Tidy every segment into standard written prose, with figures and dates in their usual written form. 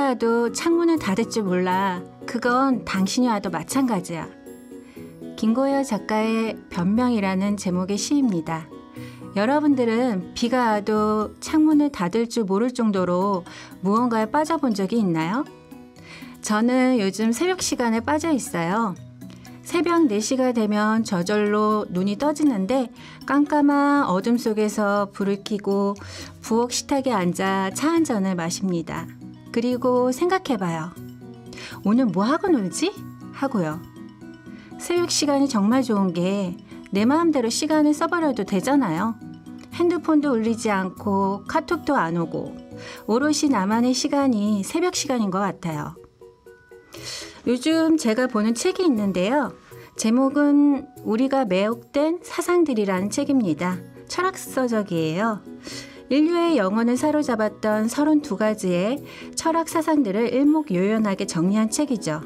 와도 창문을 닫을 줄 몰라. 그건 당신이 와도 마찬가지야. 김고여 작가의 변명이라는 제목의 시입니다. 여러분들은 비가 와도 창문을 닫을 줄 모를 정도로 무언가에 빠져본 적이 있나요? 저는 요즘 새벽 시간에 빠져 있어요. 새벽 4시가 되면 저절로 눈이 떠지는데 깜깜한 어둠 속에서 불을 켜고 부엌 식탁에 앉아 차 한 잔을 마십니다. 그리고 생각해봐요. 오늘 뭐 하고 놀지? 하고요. 새벽 시간이 정말 좋은 게 내 마음대로 시간을 써버려도 되잖아요. 핸드폰도 울리지 않고 카톡도 안 오고 오롯이 나만의 시간이 새벽 시간인 것 같아요. 요즘 제가 보는 책이 있는데요. 제목은 우리가 매혹된 사상들이라는 책입니다. 철학서적이에요. 인류의 영혼을 사로잡았던 32가지의 철학 사상들을 일목요연하게 정리한 책이죠.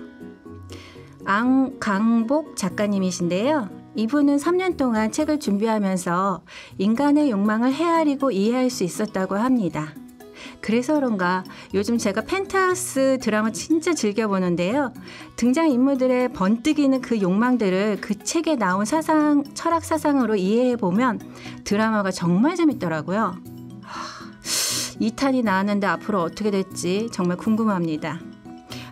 강복 작가님이신데요. 이분은 3년 동안 책을 준비하면서 인간의 욕망을 헤아리고 이해할 수 있었다고 합니다. 그래서 그런가 요즘 제가 펜트하우스 드라마 진짜 즐겨보는데요. 등장인물들의 번뜩이는 그 욕망들을 그 책에 나온 철학 사상으로 이해해보면 드라마가 정말 재밌더라고요. 2탄이 나왔는데 앞으로 어떻게 될지 정말 궁금합니다.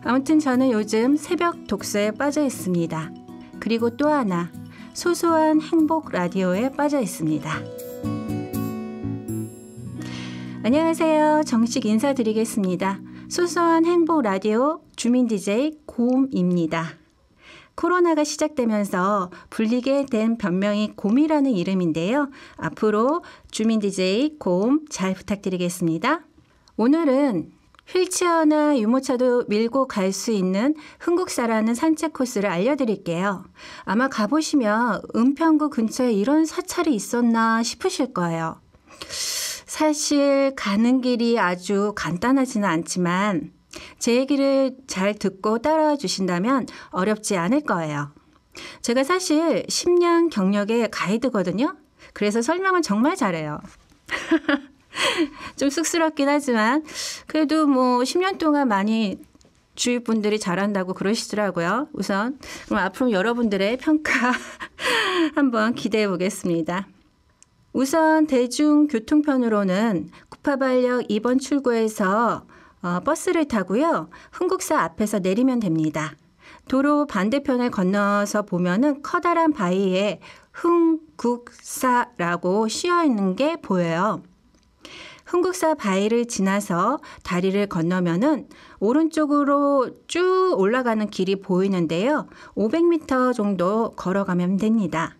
아무튼 저는 요즘 새벽 독서에 빠져 있습니다. 그리고 또 하나, 소소한 행복 라디오에 빠져 있습니다. 안녕하세요. 정식 인사드리겠습니다. 소소한 행복 라디오 주민 DJ 곰입니다. 코로나가 시작되면서 불리게 된 변명이 곰이라는 이름인데요. 앞으로 주민 DJ 곰 잘 부탁드리겠습니다. 오늘은 휠체어나 유모차도 밀고 갈 수 있는 흥국사라는 산책 코스를 알려드릴게요. 아마 가보시면 은평구 근처에 이런 사찰이 있었나 싶으실 거예요. 사실 가는 길이 아주 간단하지는 않지만 제 얘기를 잘 듣고 따라와 주신다면 어렵지 않을 거예요. 제가 사실 10년 경력의 가이드거든요. 그래서 설명을 정말 잘해요. 좀 쑥스럽긴 하지만 그래도 10년 동안 많이 주위 분들이 잘한다고 그러시더라고요. 우선 그럼 앞으로 여러분들의 평가 한번 기대해 보겠습니다. 우선 대중교통편으로는 구파발역 2번 출구에서 버스를 타고요. 흥국사 앞에서 내리면 됩니다. 도로 반대편을 건너서 보면은 커다란 바위에 흥국사라고 씌어 있는 게 보여요. 흥국사 바위를 지나서 다리를 건너면은 오른쪽으로 쭉 올라가는 길이 보이는데요. 500m 정도 걸어가면 됩니다.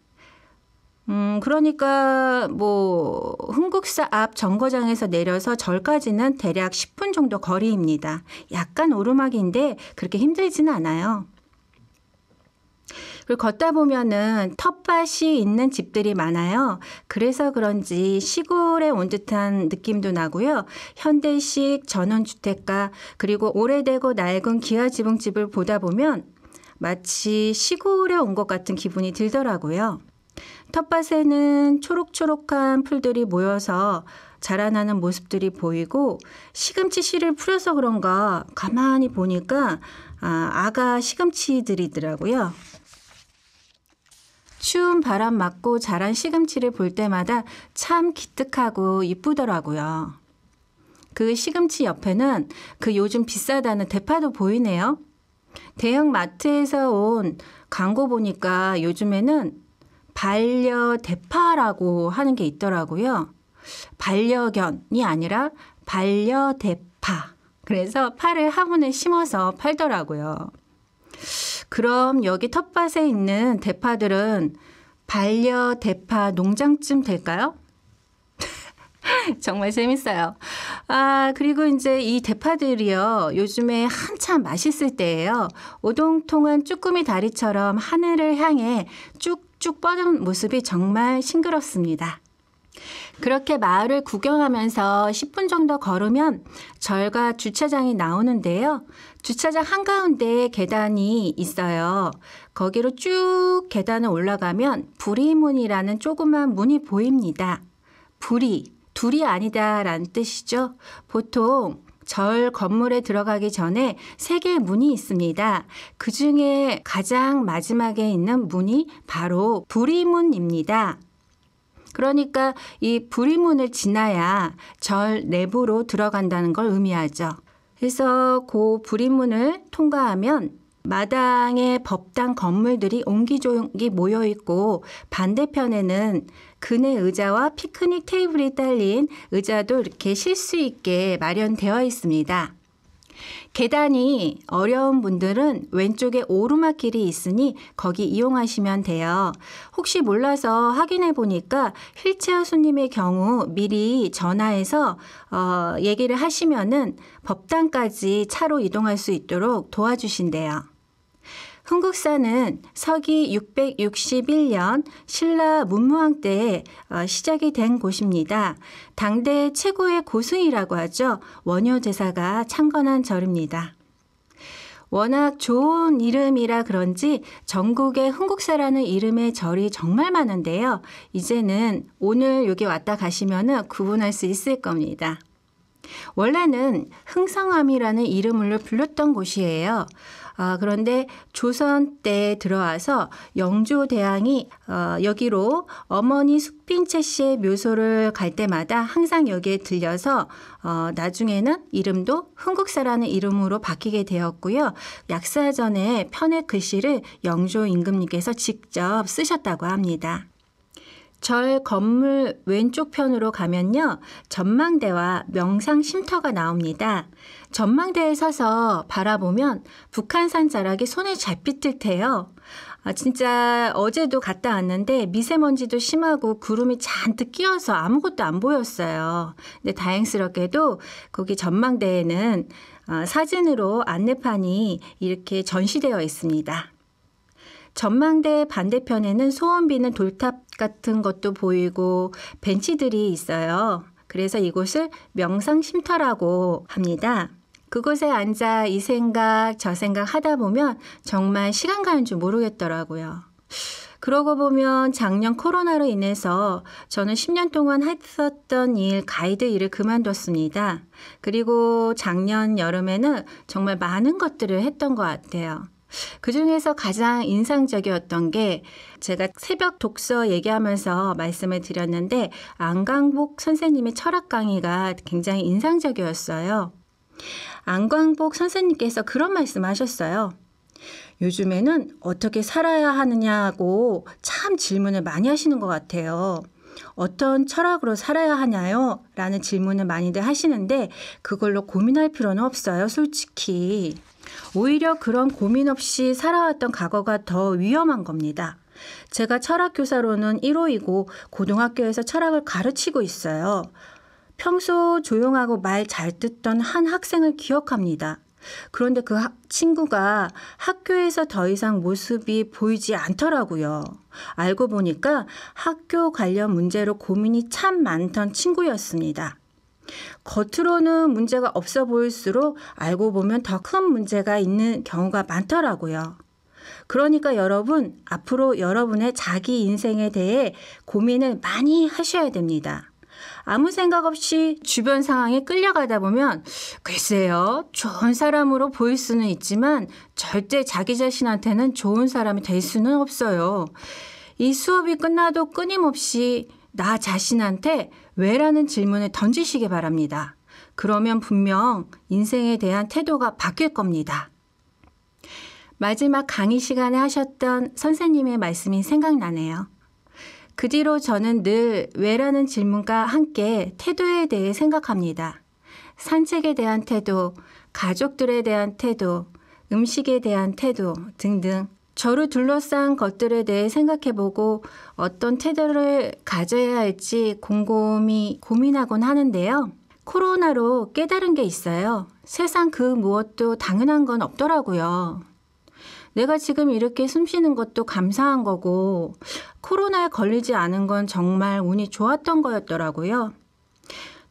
그러니까 흥국사 앞 정거장에서 내려서 절까지는 대략 10분 정도 거리입니다. 약간 오르막인데 그렇게 힘들지는 않아요. 그리고 걷다 보면은 텃밭이 있는 집들이 많아요. 그래서 그런지 시골에 온 듯한 느낌도 나고요. 현대식 전원주택가 그리고 오래되고 낡은 기와지붕집을 보다 보면 마치 시골에 온 것 같은 기분이 들더라고요. 텃밭에는 초록초록한 풀들이 모여서 자라나는 모습들이 보이고 시금치 씨를 뿌려서 그런가 가만히 보니까 아가 시금치들이더라고요. 추운 바람 맞고 자란 시금치를 볼 때마다 참 기특하고 이쁘더라고요. 그 시금치 옆에는 그 요즘 비싸다는 대파도 보이네요. 대형 마트에서 온 광고 보니까 요즘에는 반려대파라고 하는 게 있더라고요. 반려견이 아니라 반려대파. 그래서 파를 화분에 심어서 팔더라고요. 그럼 여기 텃밭에 있는 대파들은 반려대파 농장쯤 될까요? 정말 재밌어요. 그리고 이제 이 대파들이요. 요즘에 한참 맛있을 때예요. 오동통한 쭈꾸미 다리처럼 하늘을 향해 쭉쭉 뻗은 모습이 정말 싱그럽습니다. 그렇게 마을을 구경하면서 10분 정도 걸으면 절과 주차장이 나오는데요. 주차장 한가운데에 계단이 있어요. 거기로 쭉 계단을 올라가면 부리문이라는 조그만 문이 보입니다. 불이, 둘이 아니다라는 뜻이죠. 보통 절 건물에 들어가기 전에 3개의 문이 있습니다. 그 중에 가장 마지막에 있는 문이 바로 부리문입니다. 그러니까 이 부리문을 지나야 절 내부로 들어간다는 걸 의미하죠. 그래서 그 부리문을 통과하면 마당에 법당 건물들이 옹기종기 모여 있고 반대편에는 그네 의자와 피크닉 테이블이 딸린 의자도 이렇게 쉴 수 있게 마련되어 있습니다. 계단이 어려운 분들은 왼쪽에 오르막길이 있으니 거기 이용하시면 돼요. 혹시 몰라서 확인해 보니까 휠체어 손님의 경우 미리 전화해서 얘기를 하시면은 법당까지 차로 이동할 수 있도록 도와주신대요. 흥국사는 서기 661년 신라 문무왕 때 시작이 된 곳입니다. 당대 최고의 고승이라고 하죠. 원효제사가 창건한 절입니다. 워낙 좋은 이름이라 그런지 전국에 흥국사라는 이름의 절이 정말 많은데요. 이제는 오늘 여기 왔다 가시면 구분할 수 있을 겁니다. 원래는 흥성암이라는 이름으로 불렸던 곳이에요. 그런데 조선 때 들어와서 영조대왕이 여기로 어머니 숙빈채 씨의 묘소를 갈 때마다 항상 여기에 들려서 나중에는 이름도 흥국사라는 이름으로 바뀌게 되었고요. 약사전에 편의 글씨를 영조 임금님께서 직접 쓰셨다고 합니다. 절 건물 왼쪽 편으로 가면요. 전망대와 명상 쉼터가 나옵니다. 전망대에 서서 바라보면 북한산 자락이 손에 잡힐 듯해요. 진짜 어제도 갔다 왔는데 미세먼지도 심하고 구름이 잔뜩 끼어서 아무것도 안 보였어요. 근데 다행스럽게도 거기 전망대에는 사진으로 안내판이 이렇게 전시되어 있습니다. 전망대 반대편에는 소원 비는 돌탑 같은 것도 보이고 벤치들이 있어요. 그래서 이곳을 명상쉼터라고 합니다. 그곳에 앉아 이 생각 저 생각 하다 보면 정말 시간 가는 줄 모르겠더라고요. 그러고 보면 작년 코로나로 인해서 저는 10년 동안 했었던 가이드 일을 그만뒀습니다. 그리고 작년 여름에는 정말 많은 것들을 했던 것 같아요. 그중에서 가장 인상적이었던 게 제가 새벽 독서 얘기하면서 말씀을 드렸는데 안광복 선생님의 철학 강의가 굉장히 인상적이었어요. 안광복 선생님께서 그런 말씀하셨어요. 요즘에는 어떻게 살아야 하느냐고 참 질문을 많이 하시는 것 같아요. 어떤 철학으로 살아야 하냐요? 라는 질문을 많이들 하시는데 그걸로 고민할 필요는 없어요, 솔직히. 오히려 그런 고민 없이 살아왔던 과거가 더 위험한 겁니다. 제가 철학교사로는 1호이고 고등학교에서 철학을 가르치고 있어요. 평소 조용하고 말 잘 듣던 한 학생을 기억합니다. 그런데 그 친구가 학교에서 더 이상 모습이 보이지 않더라고요. 알고 보니까 학교 관련 문제로 고민이 참 많던 친구였습니다. 겉으로는 문제가 없어 보일수록 알고 보면 더 큰 문제가 있는 경우가 많더라고요. 그러니까 여러분, 앞으로 여러분의 자기 인생에 대해 고민을 많이 하셔야 됩니다. 아무 생각 없이 주변 상황에 끌려가다 보면 글쎄요, 좋은 사람으로 보일 수는 있지만 절대 자기 자신한테는 좋은 사람이 될 수는 없어요. 이 수업이 끝나도 끊임없이 나 자신한테 왜라는 질문을 던지시기 바랍니다. 그러면 분명 인생에 대한 태도가 바뀔 겁니다. 마지막 강의 시간에 하셨던 선생님의 말씀이 생각나네요. 그 뒤로 저는 늘 왜라는 질문과 함께 태도에 대해 생각합니다. 산책에 대한 태도, 가족들에 대한 태도, 음식에 대한 태도 등등 저를 둘러싼 것들에 대해 생각해보고 어떤 태도를 가져야 할지 곰곰이 고민하곤 하는데요. 코로나로 깨달은 게 있어요. 세상 그 무엇도 당연한 건 없더라고요. 내가 지금 이렇게 숨쉬는 것도 감사한 거고 코로나에 걸리지 않은 건 정말 운이 좋았던 거였더라고요.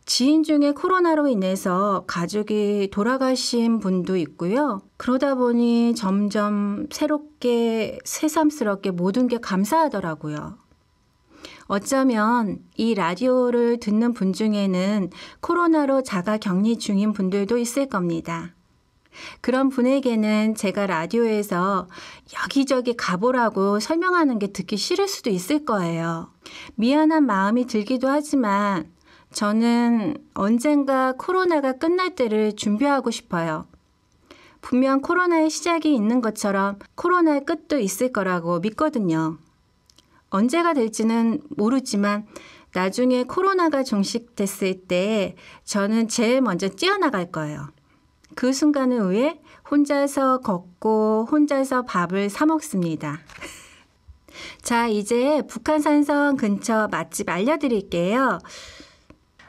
지인 중에 코로나로 인해서 가족이 돌아가신 분도 있고요. 그러다 보니 점점 새롭게 새삼스럽게 모든 게 감사하더라고요. 어쩌면 이 라디오를 듣는 분 중에는 코로나로 자가 격리 중인 분들도 있을 겁니다. 그런 분에게는 제가 라디오에서 여기저기 가보라고 설명하는 게 듣기 싫을 수도 있을 거예요. 미안한 마음이 들기도 하지만 저는 언젠가 코로나가 끝날 때를 준비하고 싶어요. 분명 코로나의 시작이 있는 것처럼 코로나의 끝도 있을 거라고 믿거든요. 언제가 될지는 모르지만 나중에 코로나가 종식됐을 때 저는 제일 먼저 뛰어나갈 거예요. 그 순간을 위해 혼자서 걷고 혼자서 밥을 사 먹습니다. 자, 이제 북한산성 근처 맛집 알려드릴게요.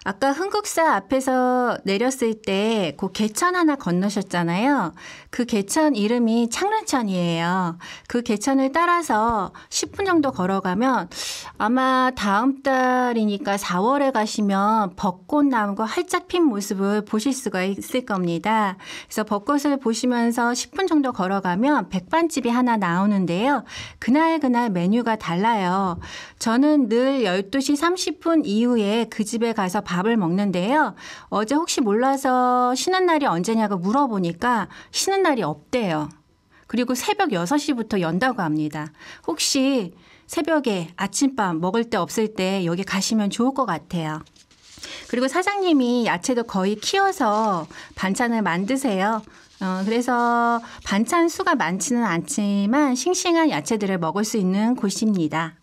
아까 흥국사 앞에서 내렸을 때 그 개천 하나 건너셨잖아요. 그 개천 이름이 창릉천이에요. 그 개천을 따라서 10분 정도 걸어가면 아마 다음 달이니까 4월에 가시면 벚꽃 나무가 활짝 핀 모습을 보실 수가 있을 겁니다. 그래서 벚꽃을 보시면서 10분 정도 걸어가면 백반집이 하나 나오는데요. 그날 메뉴가 달라요. 저는 늘 12시 30분 이후에 그 집에 가서 밥을 먹는데요. 어제 혹시 몰라서 쉬는 날이 언제냐고 물어보니까 쉬는 날이 없대요. 그리고 새벽 6시부터 연다고 합니다. 혹시 새벽에 아침밥 먹을 데 없을 때 여기 가시면 좋을 것 같아요. 그리고 사장님이 야채도 거의 키워서 반찬을 만드세요. 그래서 반찬 수가 많지는 않지만 싱싱한 야채들을 먹을 수 있는 곳입니다.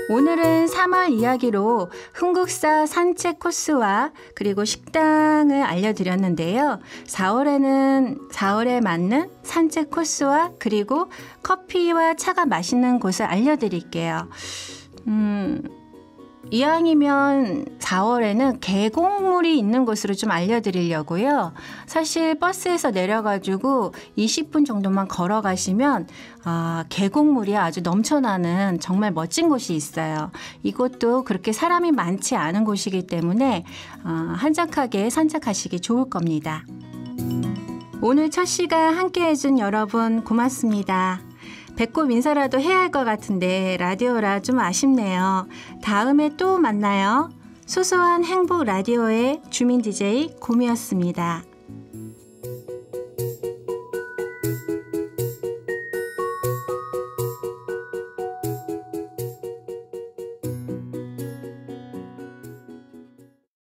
오늘은 3월 이야기로 흥국사 산책 코스와 그리고 식당을 알려드렸는데요. 4월에 맞는 산책 코스와 그리고 커피와 차가 맛있는 곳을 알려드릴게요. 이왕이면 4월에는 계곡물이 있는 곳으로 좀 알려드리려고요. 사실 버스에서 내려가지고 20분 정도만 걸어가시면 계곡물이 아주 넘쳐나는 정말 멋진 곳이 있어요. 이곳도 그렇게 사람이 많지 않은 곳이기 때문에 한적하게 산책하시기 좋을 겁니다. 오늘 첫 시간 함께 해준 여러분 고맙습니다. 배꼽 인사라도 해야 할 것 같은데 라디오라 좀 아쉽네요. 다음에 또 만나요. 소소한 행복 라디오의 주민 DJ 곰이었습니다.